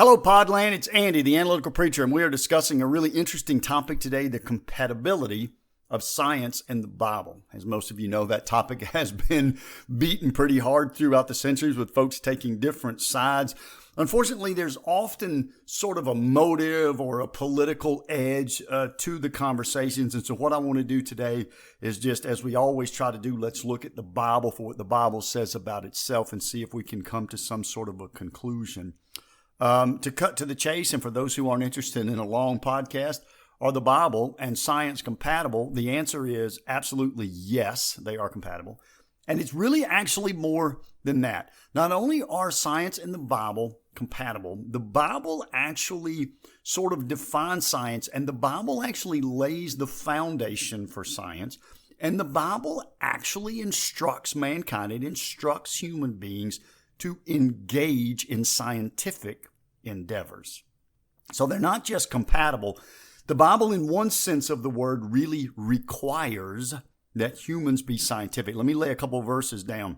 Hello, Podland. It's Andy, the analytical preacher, and we are discussing a really interesting topic today, the compatibility of science and the Bible. As most of you know, that topic has been beaten pretty hard throughout the centuries with folks taking different sides. Unfortunately, there's often sort of a motive or a political edge to the conversations. And so what I want to do today is just, as we always try to do, let's look at the Bible for what the Bible says about itself and see if we can come to some sort of a conclusion. To cut to the chase, and for those who aren't interested in a long podcast, are the Bible and science compatible? The answer is absolutely yes, they are compatible. And it's really actually more than that. Not only are science and the Bible compatible, the Bible actually sort of defines science, and the Bible actually lays the foundation for science. And the Bible actually instructs mankind, it instructs human beings to engage in scientific endeavors. So they're not just compatible. The Bible, in one sense of the word, really requires that humans be scientific. Let me lay a couple of verses down.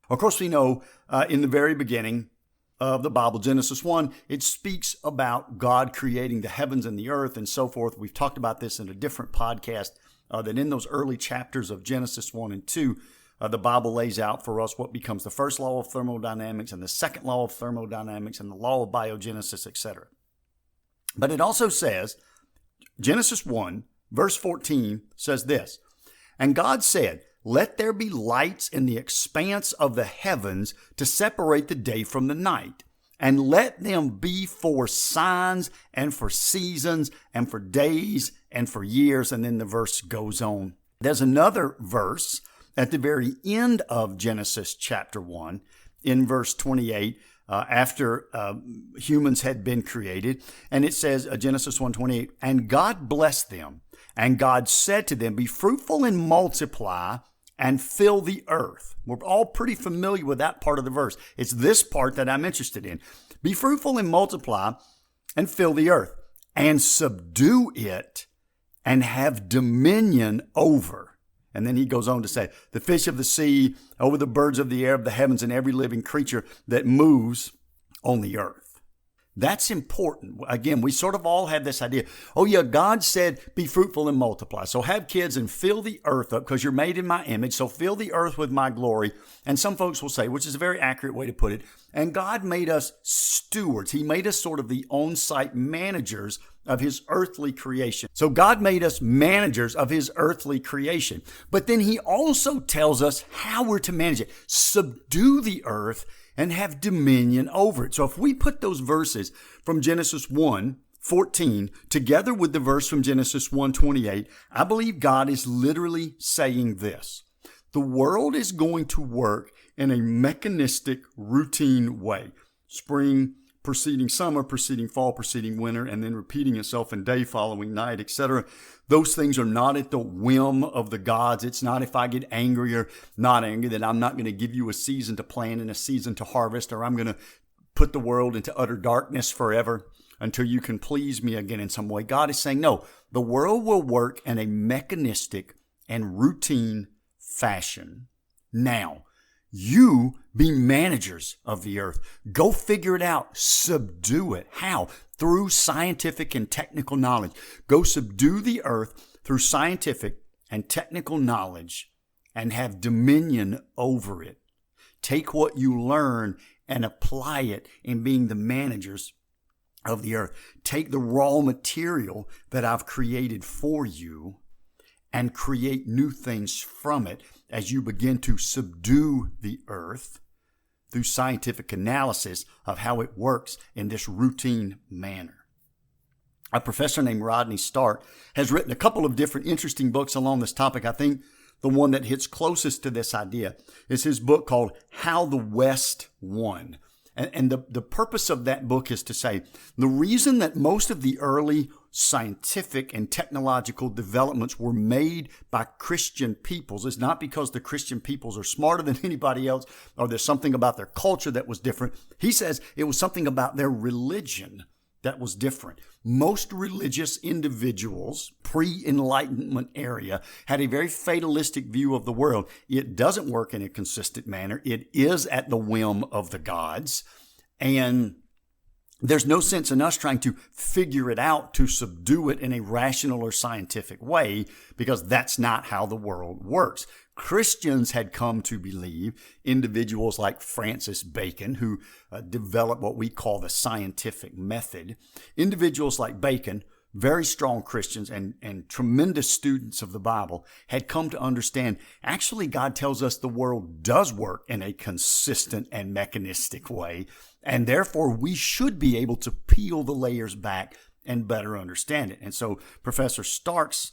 Of course, we know in the very beginning of the Bible, Genesis 1, it speaks about God creating the heavens and the earth and so forth. We've talked about this in a different podcast, that in those early chapters of Genesis 1 and 2, the Bible lays out for us what becomes the first law of thermodynamics and the second law of thermodynamics and the law of biogenesis, etc. But it also says, Genesis 1, verse 14 says this, "And God said, let there be lights in the expanse of the heavens to separate the day from the night, and let them be for signs and for seasons and for days and for years." And then the verse goes on. There's another verse at the very end of Genesis chapter 1, in verse 28, after humans had been created, and it says, Genesis 1:28, "And God blessed them, and God said to them, be fruitful and multiply and fill the earth." We're all pretty familiar with that part of the verse. It's this part that I'm interested in. "Be fruitful and multiply and fill the earth, and subdue it, and have dominion over." And then he goes on to say, "the fish of the sea, over the birds of the air, of the heavens, and every living creature that moves on the earth." That's important. Again, we sort of all have this idea. Oh yeah, God said, be fruitful and multiply. So have kids and fill the earth up because you're made in my image. So fill the earth with my glory. And some folks will say, which is a very accurate way to put it, and God made us stewards. He made us sort of the on-site managers of his earthly creation. So God made us managers of his earthly creation. But then he also tells us how we're to manage it. Subdue the earth and have dominion over it. So if we put those verses from Genesis 1:14 together with the verse from Genesis 1:28, I believe God is literally saying this: the world is going to work in a mechanistic, routine way. Spring preceding summer, preceding fall, preceding winter, and then repeating itself in day following night, etc. Those things are not at the whim of the gods. It's not if I get angry or not angry that I'm not going to give you a season to plant and a season to harvest, or I'm going to put the world into utter darkness forever until you can please me again in some way. God is saying, no, the world will work in a mechanistic and routine fashion. Now, you be managers of the earth. Go figure it out. Subdue it. How? Through scientific and technical knowledge. Go subdue the earth through scientific and technical knowledge and have dominion over it. Take what you learn and apply it in being the managers of the earth. Take the raw material that I've created for you and create new things from it as you begin to subdue the earth through scientific analysis of how it works in this routine manner. A professor named Rodney Stark has written a couple of different interesting books along this topic. I think the one that hits closest to this idea is his book called How the West Won. And the purpose of that book is to say the reason that most of the early scientific and technological developments were made by Christian peoples is not because the Christian peoples are smarter than anybody else or there's something about their culture that was different. He says it was something about their religion that was different. Most religious individuals, pre-Enlightenment area, had a very fatalistic view of the world. It doesn't work in a consistent manner. It is at the whim of the gods. And there's no sense in us trying to figure it out to subdue it in a rational or scientific way, because that's not how the world works. Christians had come to believe, individuals like Francis Bacon, who developed what we call the scientific method, individuals like Bacon, very strong Christians and tremendous students of the Bible, had come to understand, actually, God tells us the world does work in a consistent and mechanistic way, and therefore we should be able to peel the layers back and better understand it. And so Professor Stark's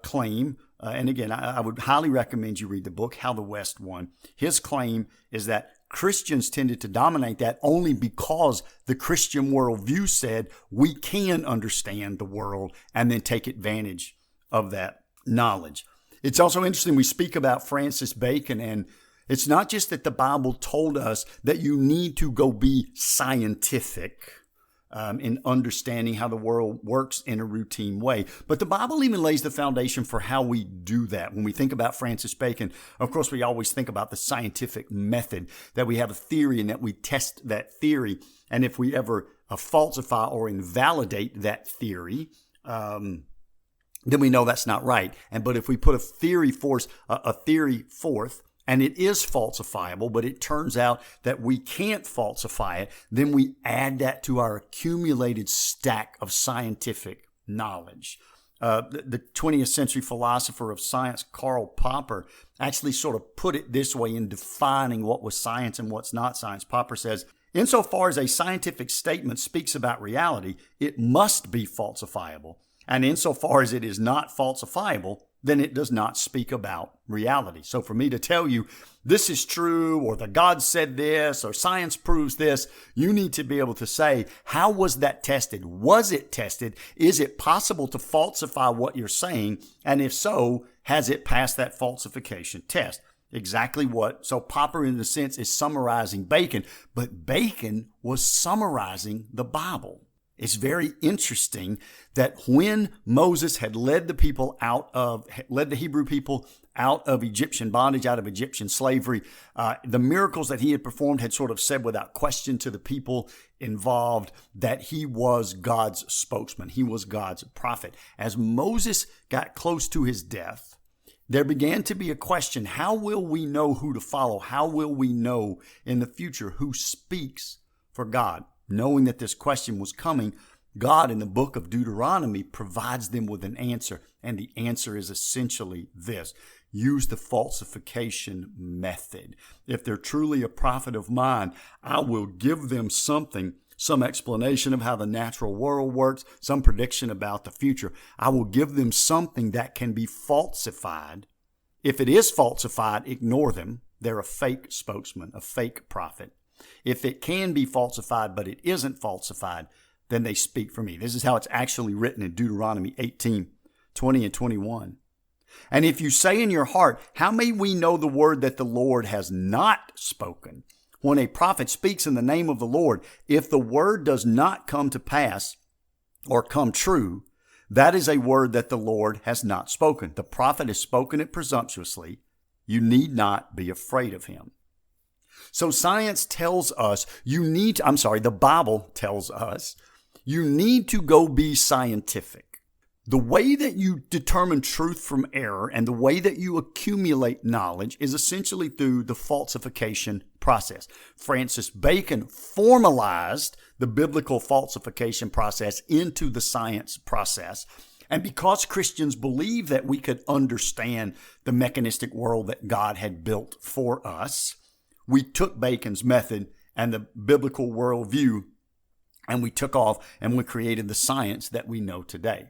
claim, and again, I would highly recommend you read the book, How the West Won. His claim is that Christians tended to dominate that only because the Christian worldview said we can understand the world and then take advantage of that knowledge. It's also interesting, we speak about Francis Bacon, and it's not just that the Bible told us that you need to go be scientific in understanding how the world works in a routine way. But the Bible even lays the foundation for how we do that. When we think about Francis Bacon, of course, we always think about the scientific method, that we have a theory and that we test that theory. And if we ever falsify or invalidate that theory, then we know that's not right. But if we put a theory forth, and it is falsifiable, but it turns out that we can't falsify it, then we add that to our accumulated stack of scientific knowledge. The 20th century philosopher of science, Karl Popper, actually sort of put it this way in defining what was science and what's not science. Popper says, insofar as a scientific statement speaks about reality, it must be falsifiable. And insofar as it is not falsifiable, then it does not speak about reality. So for me to tell you this is true, or the God said this, or science proves this, you need to be able to say, how was that tested? Was it tested? Is it possible to falsify what you're saying? And if so, has it passed that falsification test? Exactly what. So Popper, in a sense, is summarizing Bacon, but Bacon was summarizing the Bible. It's very interesting that when Moses had led the Hebrew people out of Egyptian bondage, out of Egyptian slavery, the miracles that he had performed had sort of said without question to the people involved that he was God's spokesman. He was God's prophet. As Moses got close to his death, there began to be a question: how will we know who to follow? How will we know in the future who speaks for God? Knowing that this question was coming, God in the book of Deuteronomy provides them with an answer. And the answer is essentially this: use the falsification method. If they're truly a prophet of mine, I will give them something, some explanation of how the natural world works, some prediction about the future. I will give them something that can be falsified. If it is falsified, ignore them. They're a fake spokesman, a fake prophet. If it can be falsified, but it isn't falsified, then they speak for me. This is how it's actually written in Deuteronomy 18, 20 and 21. And if you say in your heart, how may we know the word that the Lord has not spoken? When a prophet speaks in the name of the Lord, if the word does not come to pass or come true, that is a word that the Lord has not spoken. The prophet has spoken it presumptuously. You need not be afraid of him. So science tells us the Bible tells us you need to go be scientific. The way that you determine truth from error and the way that you accumulate knowledge is essentially through the falsification process. Francis Bacon formalized the biblical falsification process into the science process. And because Christians believe that we could understand the mechanistic world that God had built for us, we took Bacon's method and the biblical worldview, and we took off and we created the science that we know today.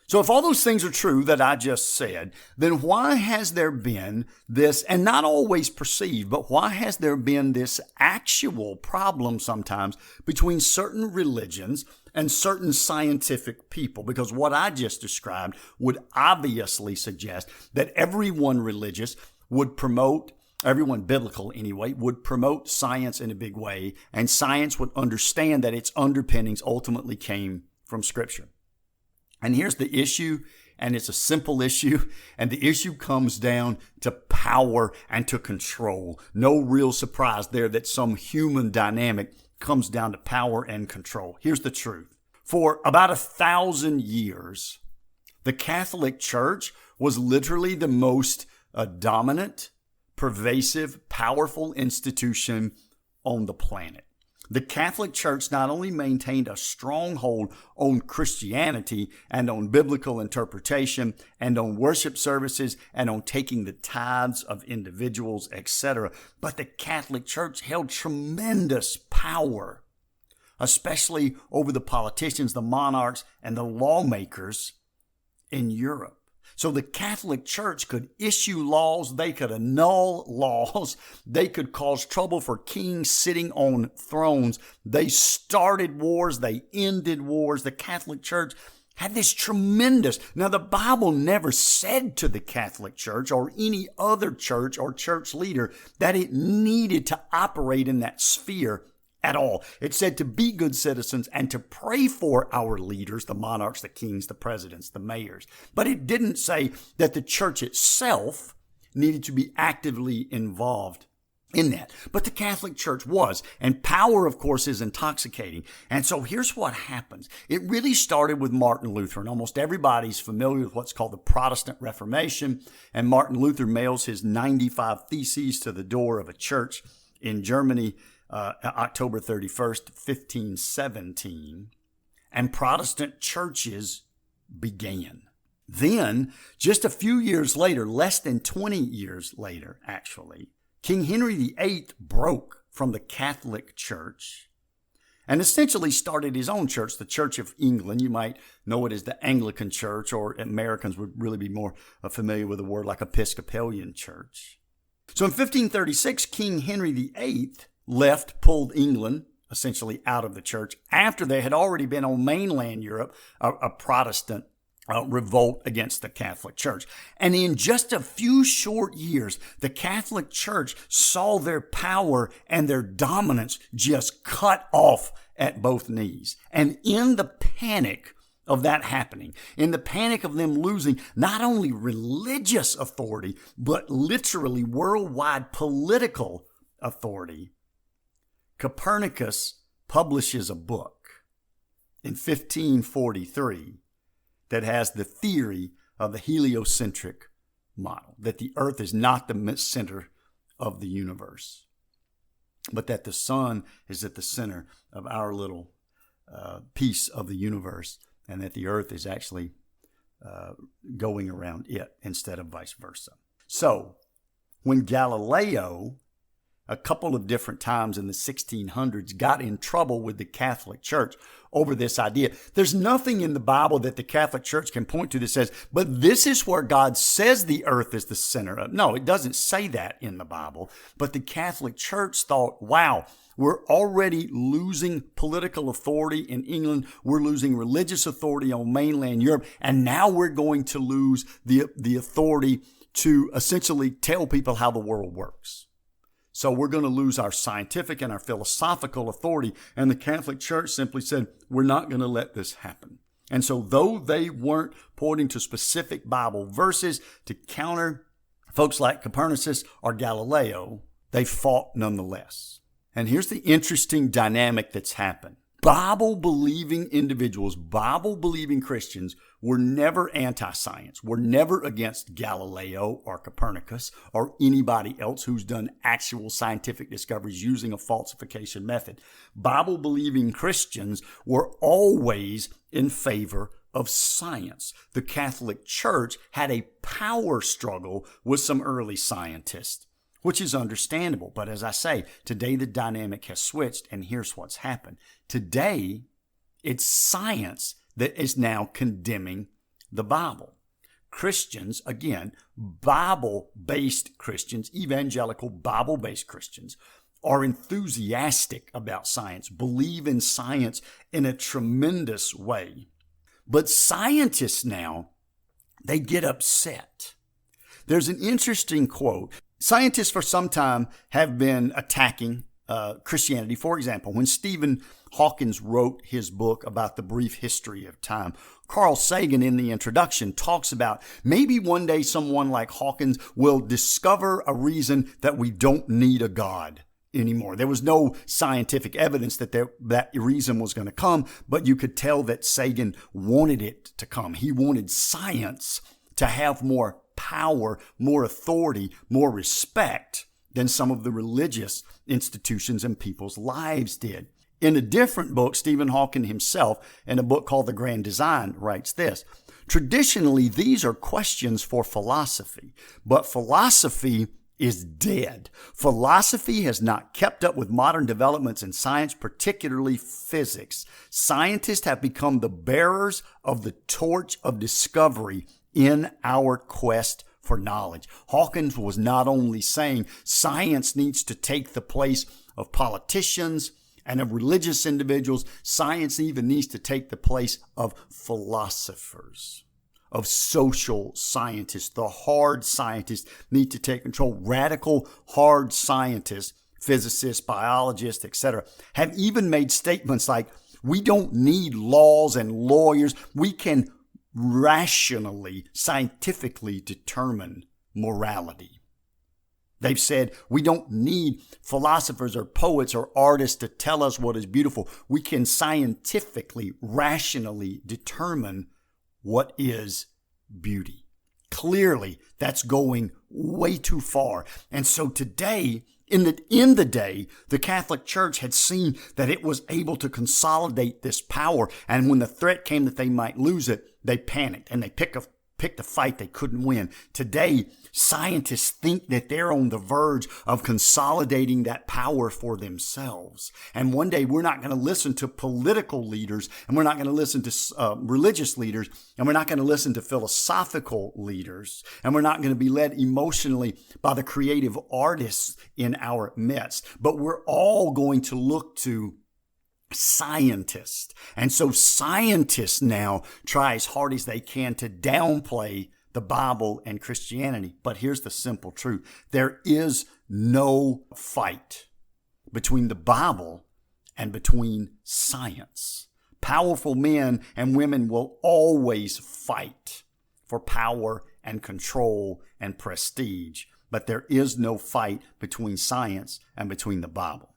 So if all those things are true that I just said, then why has there been this, and not always perceived, but why has there been this actual problem sometimes between certain religions and certain scientific people? Because what I just described would obviously suggest that everyone religious would promote, everyone biblical anyway, would promote science in a big way, and science would understand that its underpinnings ultimately came from Scripture. And here's the issue, and it's a simple issue, and the issue comes down to power and to control. No real surprise there that some human dynamic comes down to power and control. Here's the truth. For about 1,000 years, the Catholic Church was literally the most dominant, pervasive, powerful institution on the planet. The Catholic Church not only maintained a stronghold on Christianity and on biblical interpretation and on worship services and on taking the tithes of individuals, etc., but the Catholic Church held tremendous power, especially over the politicians, the monarchs, and the lawmakers in Europe. So the Catholic Church could issue laws, they could annul laws, they could cause trouble for kings sitting on thrones. They started wars, they ended wars. The Catholic Church had this tremendous. Now, the Bible never said to the Catholic Church or any other church or church leader that it needed to operate in that sphere at all. It said to be good citizens and to pray for our leaders, the monarchs, the kings, the presidents, the mayors. But it didn't say that the church itself needed to be actively involved in that. But the Catholic Church was. And power, of course, is intoxicating. And so here's what happens. It really started with Martin Luther. And almost everybody's familiar with what's called the Protestant Reformation. And Martin Luther mails his 95 Theses to the door of a church in Germany, October 31st, 1517, and Protestant churches began. Then, just a few years later, less than 20 years later, actually, King Henry VIII broke from the Catholic Church and essentially started his own church, the Church of England. You might know it as the Anglican Church, or Americans would really be more familiar with a word like Episcopalian Church. So in 1536, King Henry VIII pulled England essentially out of the church after there had already been on mainland Europe a Protestant revolt against the Catholic Church. And in just a few short years, the Catholic Church saw their power and their dominance just cut off at both knees. And in the panic of that happening, in the panic of them losing not only religious authority, but literally worldwide political authority, Copernicus publishes a book in 1543 that has the theory of the heliocentric model, that the earth is not the center of the universe, but that the sun is at the center of our little piece of the universe, and that the earth is actually going around it instead of vice versa. So when Galileo, a couple of different times in the 1600s, got in trouble with the Catholic Church over this idea. There's nothing in the Bible that the Catholic Church can point to that says, but this is where God says the earth is the center of. No, it doesn't say that in the Bible. But the Catholic Church thought, wow, we're already losing political authority in England. We're losing religious authority on mainland Europe. And now we're going to lose the authority to essentially tell people how the world works. So we're going to lose our scientific and our philosophical authority. And the Catholic Church simply said, we're not going to let this happen. And so though they weren't pointing to specific Bible verses to counter folks like Copernicus or Galileo, they fought nonetheless. And here's the interesting dynamic that's happened. Bible-believing individuals, Bible-believing Christians were never anti-science, were never against Galileo or Copernicus or anybody else who's done actual scientific discoveries using a falsification method. Bible-believing Christians were always in favor of science. The Catholic Church had a power struggle with some early scientists, which is understandable. But as I say, today the dynamic has switched, and here's what's happened. Today, it's science that is now condemning the Bible. Christians, again, Bible-based Christians, evangelical Bible-based Christians, are enthusiastic about science, believe in science in a tremendous way. But scientists now, they get upset. There's an interesting quote. Scientists for some time have been attacking Christianity. For example, when Stephen Hawking wrote his book about the brief history of time, Carl Sagan in the introduction talks about maybe one day someone like Hawking will discover a reason that we don't need a God anymore. There was no scientific evidence that that reason was going to come, but you could tell that Satan wanted it to come. He wanted science to have more power, more authority, more respect than some of the religious institutions in people's lives did. In a different book, Stephen Hawking himself, in a book called The Grand Design, writes this: traditionally, these are questions for philosophy, but philosophy is dead. Philosophy has not kept up with modern developments in science, particularly physics. Scientists have become the bearers of the torch of discovery in our quest for knowledge. Hawkins was not only saying science needs to take the place of politicians and of religious individuals, science even needs to take the place of philosophers, of social scientists. The hard scientists need to take control. Radical hard scientists, physicists, biologists, etc., have even made statements like, we don't need laws and lawyers. We can rationally, scientifically determine morality. They've said we don't need philosophers or poets or artists to tell us what is beautiful. We can scientifically, rationally determine what is beauty. Clearly, that's going way too far. And so today, in the day, the Catholic Church had seen that it was able to consolidate this power. And when the threat came that they might lose it, they panicked and they picked a fight they couldn't win. Today, scientists think that they're on the verge of consolidating that power for themselves. And one day we're not going to listen to political leaders, and we're not going to listen to religious leaders, and we're not going to listen to philosophical leaders, and we're not going to be led emotionally by the creative artists in our midst. But we're all going to look to scientists. And so scientists now try as hard as they can to downplay the Bible and Christianity. But here's the simple truth. There is no fight between the Bible and between science. Powerful men and women will always fight for power and control and prestige. But there is no fight between science and between the Bible.